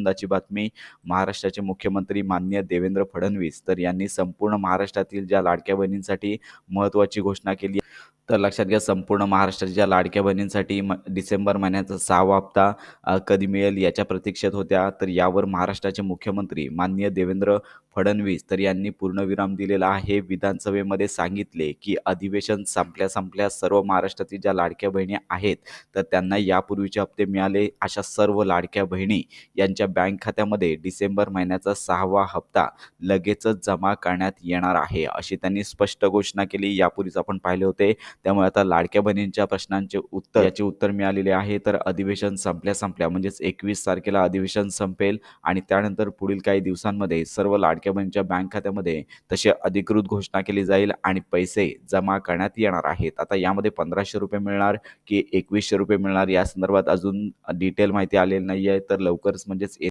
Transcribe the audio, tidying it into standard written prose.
आनंदाची बातमी. महाराष्ट्राचे मुख्यमंत्री माननीय देवेंद्र फडणवीस तर यांनी संपूर्ण महाराष्ट्रातील ज्या लाडक्या बहिणींसाठी महत्त्वाची घोषणा केली. तर लक्षात घ्या, संपूर्ण महाराष्ट्राच्या लाडक्या बहिणींसाठी डिसेंबर महिन्याचा 6वा हप्ता कधी मिळेल याच्या प्रतीक्षेत होत्या. तर यावर महाराष्ट्राचे मुख्यमंत्री माननीय देवेंद्र फडणवीस तर यांनी पूर्णविराम दिलेला आहे. विधानसभेमध्ये सांगितले की अधिवेशन संपल्या सर्व महाराष्ट्रातील ज्या लाडक्या बहिणी आहेत तर त्यांना यापूर्वीचे हप्ते मिळाले अशा सर्व लाडक्या बहिणी यांच्या बँक खात्यामध्ये डिसेंबर महिन्याचा 6वा हप्ता लगेचच जमा करण्यात येणार आहे, अशी त्यांनी स्पष्ट घोषणा केली. यापूर्वीच आपण पाहिले होते. त्यामुळे आता लाडक्या बहिणींच्या प्रश्नांचे याचे उत्तर मिळालेले आहे. तर अधिवेशन संपल्या म्हणजेच 21 तारखेला अधिवेशन संपेल आणि त्यानंतर पुढील काही दिवसांमध्ये सर्व लाडक्या बहिणींच्या बँक खात्यामध्ये तशी अधिकृत घोषणा केली जाईल आणि पैसे जमा करण्यात येणार आहेत. आता यामध्ये 1500 रुपये मिळणार की 2100 रुपये मिळणार या संदर्भात अजून डिटेल माहिती आलेली नाही आहे. तर लवकरच म्हणजेच